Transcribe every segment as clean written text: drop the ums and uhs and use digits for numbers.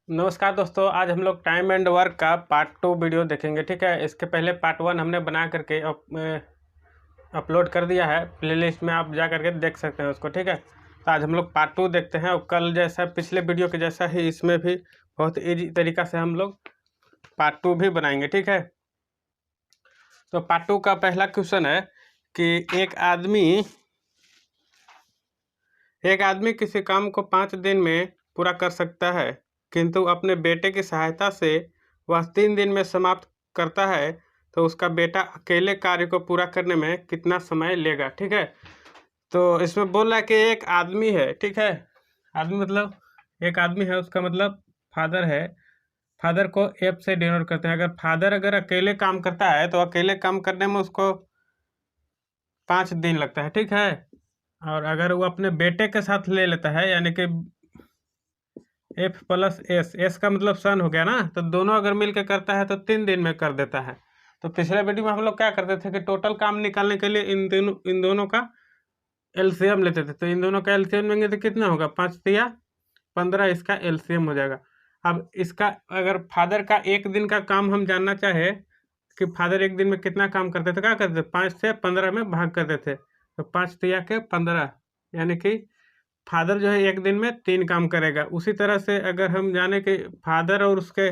नमस्कार दोस्तों, आज हम लोग टाइम एंड वर्क का पार्ट 2 वीडियो देखेंगे। ठीक है, इसके पहले पार्ट 1 हमने बना करके अपलोड कर दिया है। प्लेलिस्ट में आप जा करके देख सकते हैं उसको। ठीक है, तो आज हम लोग पार्ट 2 देखते हैं और कल जैसा पिछले वीडियो के जैसा ही इसमें भी बहुत ईजी तरीका से हम लोग पार्ट 2 भी बनाएंगे। ठीक है, तो पार्ट 2 का पहला क्वेश्चन है कि एक आदमी किसी काम को 5 दिन में पूरा कर सकता है, किंतु अपने बेटे की सहायता से वह 3 दिन में समाप्त करता है, तो उसका बेटा अकेले कार्य को पूरा करने में कितना समय लेगा। ठीक है, तो इसमें बोल रहा है कि एक आदमी है। ठीक है, आदमी मतलब एक आदमी है, उसका मतलब फादर है। फादर को एफ से डिनोट करते हैं। अगर फादर अकेले काम करता है तो अकेले काम करने में उसको 5 दिन लगता है। ठीक है, और अगर वो अपने बेटे के साथ ले लेता है, यानी कि एफ प्लस एस, एस का मतलब सन हो गया ना, तो दोनों अगर मिल के करता है तो 3 दिन में कर देता है। तो पिछले वीडियो में हम लोग क्या करते थे कि टोटल काम निकालने के लिए इन दोनों का एलसीएम लेते थे। तो इन दोनों का एलसीएम लेंगे तो कितना होगा, 5 तिया 15, इसका एलसीएम हो जाएगा। अब इसका अगर फादर का एक दिन का काम हम जानना चाहे कि फादर एक दिन में कितना काम करते थे, क्या करते थे, 5 से 15 में भाग करते थे। तो 5 तिया के 15, यानी कि फादर जो है एक दिन में 3 काम करेगा। उसी तरह से अगर हम जाने कि फादर और उसके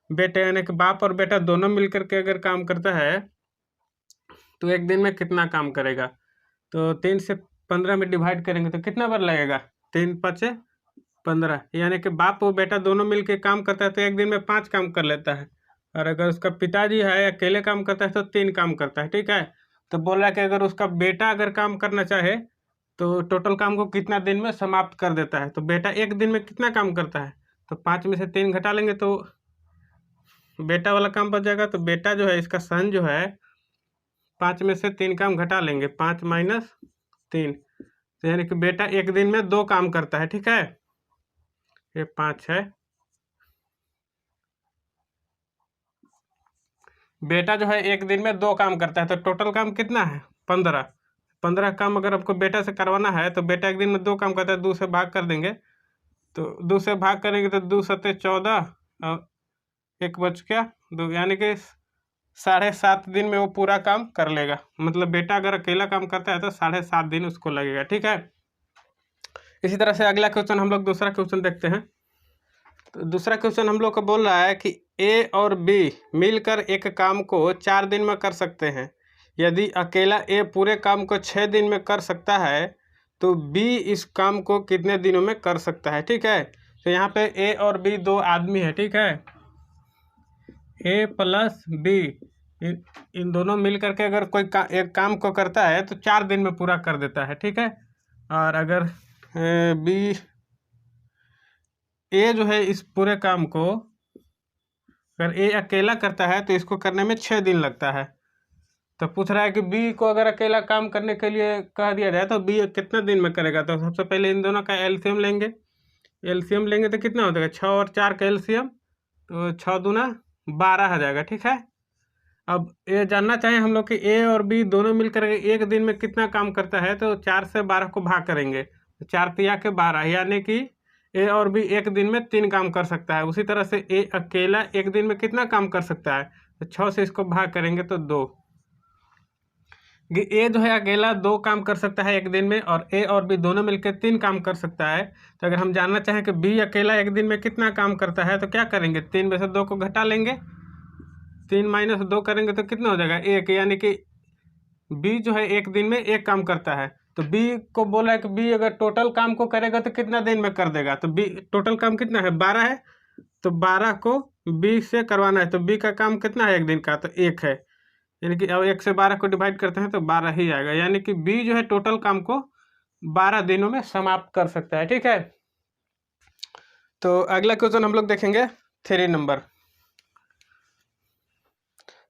बेटे यानी कि बाप और बेटा दोनों मिलकर के अगर काम करता है तो एक दिन में कितना काम करेगा, तो 3 से 15 में डिवाइड करेंगे तो कितना बार लगेगा, 3 5 15, यानी कि बाप और बेटा दोनों मिलकर काम करता है तो एक दिन में 5 काम कर लेता है। और अगर उसका पिताजी है अकेले काम करता है तो 3 काम करता है। ठीक है, तो बोल रहा है कि अगर उसका बेटा अगर काम करना चाहे तो टोटल काम को कितना दिन में समाप्त कर देता है। तो बेटा एक दिन में कितना काम करता है, तो 5 में से 3 घटा लेंगे तो बेटा वाला काम बच जाएगा। तो बेटा जो है, इसका सन जो है, 5 में से 3 काम घटा लेंगे, 5 माइनस 3, तो यानी कि बेटा एक दिन में 2 काम करता है। ठीक है, ये 5 है। बेटा जो है एक दिन में 2 काम करता है, तो टोटल काम कितना है, 15। 15 काम अगर आपको बेटा से करवाना है तो बेटा एक दिन में 2 काम करता है, 2 से भाग कर देंगे। तो 2 से भाग करेंगे तो 2 सत्ते 14 और 1 बच गया 2, यानी कि 7.5 दिन में वो पूरा काम कर लेगा। मतलब बेटा अगर अकेला काम करता है तो 7.5 दिन उसको लगेगा। ठीक है, इसी तरह से अगला क्वेश्चन हम लोग दूसरा क्वेश्चन देखते हैं। तो दूसरा क्वेश्चन हम लोग को बोल रहा है कि ए और बी मिलकर एक काम को 4 दिन में कर सकते हैं। यदि अकेला ए पूरे काम को 6 दिन में कर सकता है तो बी इस काम को कितने दिनों में कर सकता है। ठीक है, तो यहाँ पे ए और बी 2 आदमी है। ठीक है, ए प्लस बी, इन दोनों मिल करके अगर कोई एक काम को करता है तो 4 दिन में पूरा कर देता है। ठीक है, और अगर बी ए जो है इस पूरे काम को अगर ए अकेला करता है तो इसको करने में 6 दिन लगता है। तो पूछ रहा है कि बी को अगर अकेला काम करने के लिए कह दिया जाए तो बी कितना दिन में करेगा। तो सबसे पहले इन दोनों का एलसीएम लेंगे। एलसीएम लेंगे तो कितना हो जाएगा, 6 और 4 का एलसीएम, तो 6 दूना 12 आ जाएगा। ठीक है, अब ये जानना चाहें हम लोग कि ए और बी दोनों मिलकर एक दिन में कितना काम करता है, तो 4 से 12 को भाग करेंगे तो 4 तिया के 12, यानी कि ए और बी एक दिन में 3 काम कर सकता है। उसी तरह से ए अकेला एक दिन में कितना काम कर सकता है, तो 6 से इसको भाग करेंगे तो 2। ए जो है अकेला 2 काम कर सकता है एक दिन में, और ए और बी दोनों मिलकर 3 काम कर सकता है। तो अगर हम जानना चाहें कि बी अकेला एक दिन में कितना काम करता है तो क्या करेंगे, 3 में से 2 को घटा लेंगे, 3 माइनस 2 करेंगे तो कितना हो जाएगा 1, यानी कि बी जो है एक दिन में 1 काम करता है। तो बी को बोला है कि बी अगर टोटल काम को करेगा तो कितना दिन में कर देगा। तो बी टोटल काम कितना है, 12 है, तो 12 को बी से करवाना है। तो बी का काम कितना है एक दिन का, तो 1 है, यानी कि अब 1 से 12 को डिवाइड करते हैं तो 12 ही आएगा, यानी कि बी जो है टोटल काम को 12 दिनों में समाप्त कर सकता है। ठीक है, तो अगला क्वेश्चन हम लोग देखेंगे 3 नंबर।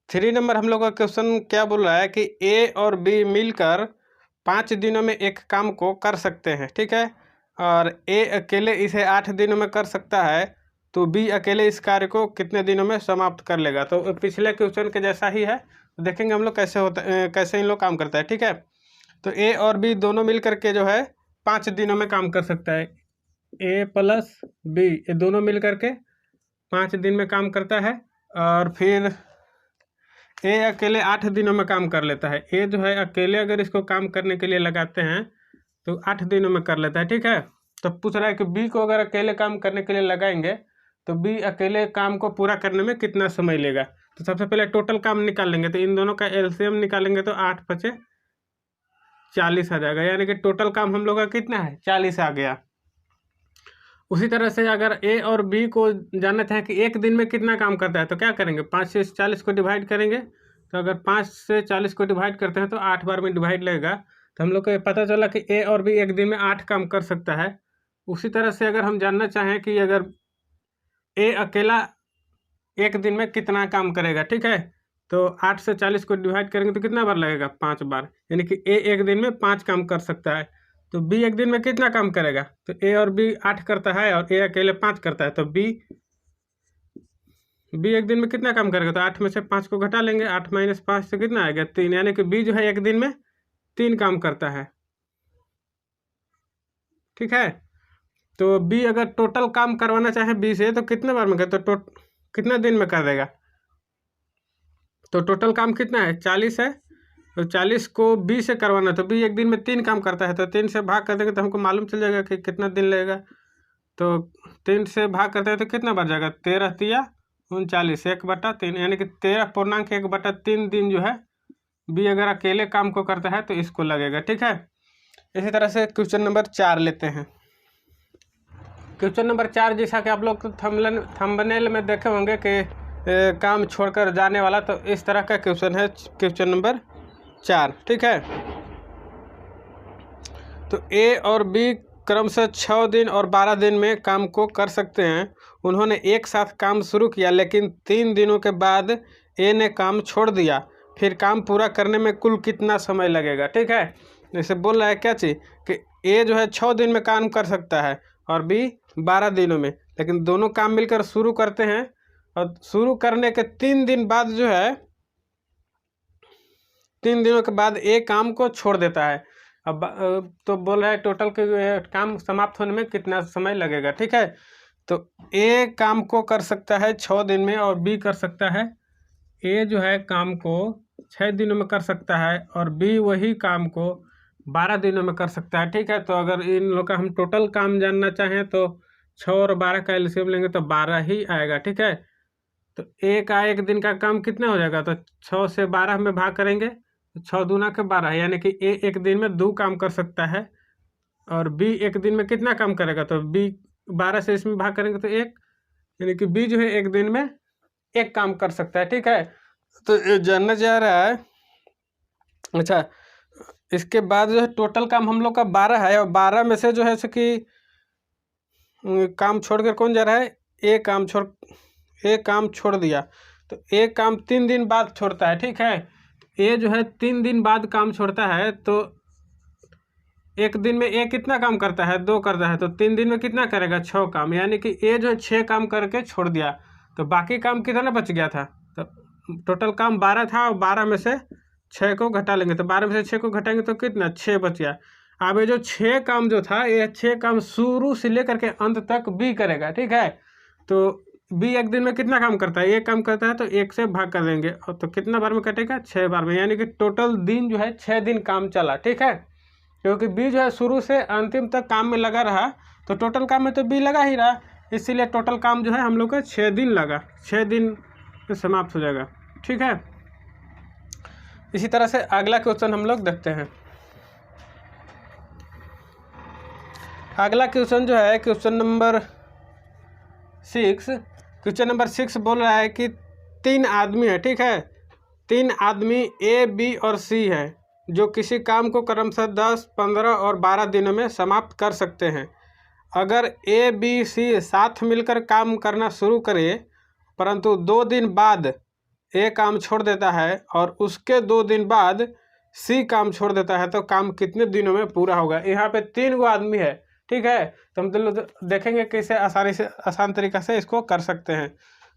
3 नंबर हम लोग का क्वेश्चन क्या बोल रहा है कि ए और बी मिलकर 5 दिनों में एक काम को कर सकते हैं। ठीक है, और ए अकेले इसे 8 दिनों में कर सकता है, तो बी अकेले इस कार्य को कितने दिनों में समाप्त कर लेगा। तो पिछले क्वेश्चन के जैसा ही है, तो देखेंगे हम लोग कैसे इन लोग काम करता है। ठीक है, तो ए और बी दोनों मिल करके जो है 5 दिनों में काम कर सकता है। ए प्लस बी ये दोनों मिल करके 5 दिन में काम करता है, और फिर ए अकेले 8 दिनों में काम कर लेता है। ए जो है अकेले अगर इसको काम करने के लिए लगाते हैं तो 8 दिनों में कर लेता है, ठीक है। तो पूछ रहा है कि बी को अगर अकेले काम करने के लिए लगाएंगे तो बी अकेले काम को पूरा करने में कितना समय लेगा। तो सबसे पहले टोटल काम निकाल लेंगे, तो इन दोनों का एलसीएम निकालेंगे तो 8 × 5 = 40 आ जाएगा, यानी कि टोटल काम हम लोग का कितना है, 40 आ गया। उसी तरह से अगर ए और बी को जानना चाहें कि एक दिन में कितना काम करता है तो क्या करेंगे, 5 से 40 को डिवाइड करेंगे। तो अगर 5 से 40 को डिवाइड करते हैं तो 8 बार में डिवाइड लगेगा। तो हम लोग को ये पता चला कि ए और बी एक दिन में 8 काम कर सकता है। उसी तरह से अगर हम जानना चाहें कि अगर ए अकेला एक दिन में कितना काम करेगा, ठीक है, तो 8 से 40 को डिवाइड करेंगे तो कितना बार लगेगा, 5 बार, यानी कि ए एक दिन में 5 काम कर सकता है। तो बी एक दिन में कितना काम करेगा, तो ए और बी 8 करता है और ए अकेले 5 करता है, तो बी एक दिन में कितना काम करेगा, तो 8 में से 5 को घटा लेंगे, 8 - 5 से कितना आएगा, 3, यानी कि बी जो है एक दिन में 3 काम करता है, ठीक है। तो बी अगर टोटल काम करवाना चाहे बी से तो कितने बार में कर, तो कितना दिन में कर देगा, तो टोटल काम कितना है, 40 है, तो 40 को बी से करवाना, तो बी एक दिन में 3 काम करता है, तो 3 से भाग कर देंगे तो हमको मालूम चल जाएगा कि कितना दिन लगेगा। तो 3 से भाग करते हैं तो कितना बढ़ जाएगा, 13 × 3 = 39, 1/3, यानी कि 13.1/3 दिन जो है बी अगर अकेले काम को करता है तो इसको लगेगा, ठीक है। इसी तरह से क्वेश्चन नंबर 4 लेते हैं। क्वेश्चन नंबर 4 जैसा कि आप लोग थंबनेल में देखे होंगे कि काम छोड़कर जाने वाला, तो इस तरह का क्वेश्चन है क्वेश्चन नंबर 4, ठीक है। तो ए और बी क्रमशः 6 दिन और 12 दिन में काम को कर सकते हैं। उन्होंने एक साथ काम शुरू किया, लेकिन 3 दिनों के बाद ए ने काम छोड़ दिया। फिर काम पूरा करने में कुल कितना समय लगेगा, ठीक है। जैसे बोल रहा है क्या चीज़ कि ए जो है 6 दिन में काम कर सकता है और बी 12 दिनों में, लेकिन दोनों काम मिलकर शुरू करते हैं और शुरू करने के 3 दिन बाद जो है 3 दिनों के बाद ए काम को छोड़ देता है। अब तो बोल रहा है टोटल के काम समाप्त होने में कितना समय लगेगा, ठीक है। तो ए काम को कर सकता है 6 दिन में और बी कर सकता है, ए जो है काम को 6 दिनों में कर सकता है और बी वही काम को 12 दिनों में कर सकता है, ठीक है। तो अगर इन लोग का हम टोटल काम जानना चाहें तो 6 और 12 का एलसीएम लेंगे तो 12 ही आएगा, ठीक है। तो ए का एक दिन का काम कितना हो जाएगा, तो 6 से 12 में भाग करेंगे, 6 दूना के 12, यानी कि ए एक दिन में 2 काम कर सकता है और बी एक दिन में कितना काम करेगा, तो बी 12 से इसमें भाग करेंगे तो 1, यानी कि बी जो है एक दिन में 1 काम कर सकता है, ठीक है। तो ये जानना चाह रहा है, अच्छा इसके बाद जो है टोटल काम हम लोग का 12 है और 12 में से जो है सो कि काम छोड़ कर कौन जा रहा है, ए काम छोड़ दिया, तो ए काम 3 दिन बाद छोड़ता है, ठीक है। ए जो है 3 दिन बाद काम छोड़ता है, तो एक दिन में ए कितना काम करता है, 2 करता है, तो 3 दिन में कितना करेगा, 6 काम, यानी कि ए जो है 6 काम करके छोड़ दिया। तो बाकी काम कितना बच गया था, तो टोटल काम 12 था और 12 में से 6 को घटा लेंगे, तो 12 में से 6 को घटाएंगे तो कितना, 6 बच गया। अब ये जो 6 काम जो था, ये 6 काम शुरू से लेकर के अंत तक बी करेगा, ठीक है। तो बी एक दिन में कितना काम करता है, 1 काम करता है, तो 1 से भाग कर देंगे और तो कितना बार में कटेगा, 6 बार में, यानी कि टोटल दिन जो है 6 दिन काम चला, ठीक है। क्योंकि बी जो है शुरू से अंतिम तक काम में लगा रहा, तो टोटल काम में तो बी लगा ही रहा, इसीलिए टोटल काम जो है हम लोग का 6 दिन लगा, 6 दिन में समाप्त हो जाएगा, ठीक है। इसी तरह से अगला क्वेश्चन हम लोग देखते हैं। अगला क्वेश्चन जो है क्वेश्चन नंबर 6, क्वेश्चन नंबर 6 बोल रहा है कि 3 आदमी है, ठीक है। 3 आदमी ए, बी और सी है जो किसी काम को क्रमशः 10, 15 और 12 दिनों में समाप्त कर सकते हैं। अगर ए, बी, सी साथ मिलकर काम करना शुरू करे, परंतु 2 दिन बाद ए काम छोड़ देता है और उसके 2 दिन बाद सी काम छोड़ देता है, तो काम कितने दिनों में पूरा होगा। यहाँ पे 3 गो आदमी है, ठीक है। तो हम तो देखेंगे कैसे आसान तरीका से इसको कर सकते हैं।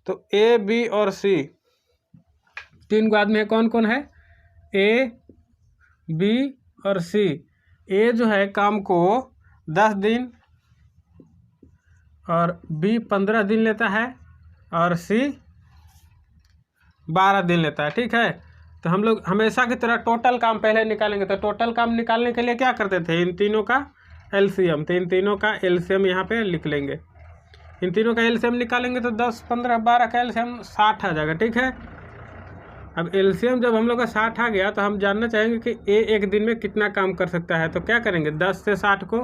तो ए, बी और सी 3 गो आदमी है, कौन कौन है, ए, बी और सी। ए जो है काम को 10 दिन और बी 15 दिन लेता है और सी 12 दिन लेता है। ठीक है, तो हम लोग हमेशा की तरह टोटल काम पहले निकालेंगे। तो टोटल काम निकालने के लिए क्या करते थे, इन तीनों का एलसीएम। तो इन तीनों का एलसीएम यहाँ पे लिख लेंगे। इन तीनों का एलसीएम निकालेंगे तो 10, 15, 12 का एलसीएम 60 आ जाएगा। ठीक है, अब एलसीएम जब हम लोग का 60 आ गया तो हम जानना चाहेंगे कि ए एक दिन में कितना काम कर सकता है। तो क्या करेंगे, 10 से 60 को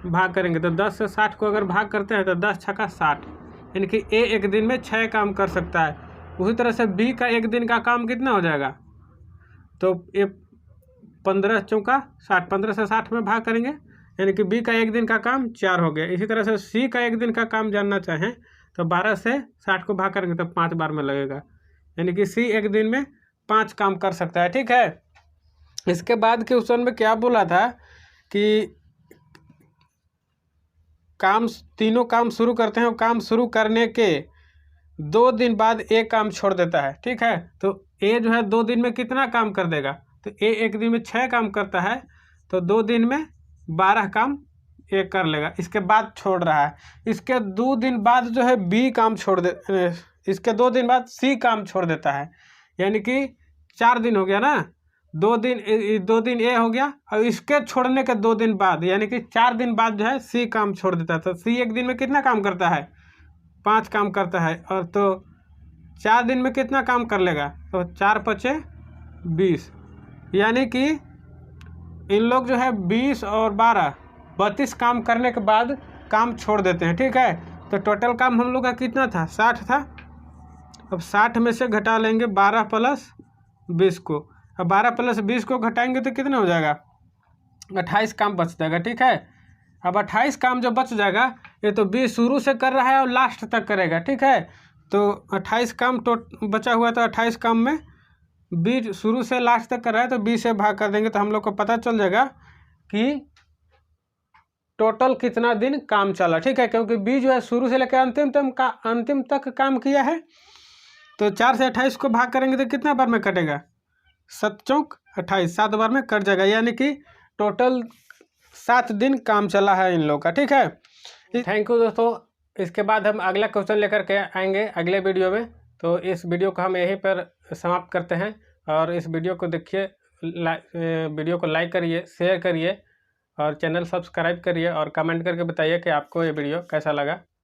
भाग करेंगे। तो 10 से 60 को अगर भाग करते हैं तो 10 छक्का 60, यानी कि ए एक दिन में 6 काम कर सकता है। उसी तरह से बी का एक दिन का काम कितना हो जाएगा, तो ये 15 चौका 60, 15 से 60 में भाग करेंगे, यानी कि बी का एक दिन का काम 4 हो गया। इसी तरह से सी का एक दिन का काम जानना चाहें तो 12 से 60 को भाग करेंगे तो 5 बार में लगेगा, यानी कि सी एक दिन में 5 काम कर सकता है। ठीक है, इसके बाद के क्वेश्चन में क्या बोला था कि काम तीनों काम शुरू करते हैं और काम शुरू करने के 2 दिन बाद एक काम छोड़ देता है। ठीक है, तो ए जो है 2 दिन में कितना काम कर देगा, तो ए एक दिन में 6 काम करता है, तो 2 दिन में 12 काम ए कर लेगा। इसके बाद छोड़ रहा है, इसके 2 दिन बाद जो है बी काम छोड़ दे, इसके 2 दिन बाद सी काम छोड़ देता है, यानी कि 4 दिन हो गया ना। 2 दिन ए हो गया, और इसके छोड़ने के 2 दिन बाद यानी कि 4 दिन बाद जो है सी काम छोड़ देता है। तो सी एक दिन में कितना काम करता है, 5 काम करता है, और तो 4 दिन में कितना काम कर लेगा, तो 4 पचे 20, यानी कि इन लोग जो है 20 और 12 32 काम करने के बाद काम छोड़ देते हैं। ठीक है, तो टोटल काम हम लोग का कितना था, 60 था। अब 60 में से घटा लेंगे 12 प्लस 20 को। अब 12 प्लस 20 को घटाएंगे तो कितना हो जाएगा, 28 काम बच जाएगा। ठीक है, अब 28 काम जो बच जाएगा, ये तो 20 शुरू से कर रहा है और लास्ट तक करेगा। ठीक है, तो 28 काम बचा हुआ, तो 28 काम में 20 शुरू से लास्ट तक कर रहा है, तो 20 से भाग कर देंगे तो हम लोग को पता चल जाएगा कि टोटल कितना दिन काम चला। ठीक है, क्योंकि बी जो है शुरू से लेकर अंतिम तक काम किया है। तो 4 से 28 को भाग करेंगे तो कितना बार में कटेगा, 7 चौक 28, 7 बार में कट जाएगा, यानी कि टोटल 7 दिन काम चला है इन लोग का। ठीक है, थैंक यू दोस्तों। इसके बाद हम अगला क्वेश्चन लेकर के आएंगे अगले वीडियो में। तो इस वीडियो को हम यहीं पर समाप्त करते हैं, और इस वीडियो को देखिए, वीडियो को लाइक करिए, शेयर करिए और चैनल सब्सक्राइब करिए, और कमेंट करके बताइए कि आपको ये वीडियो कैसा लगा।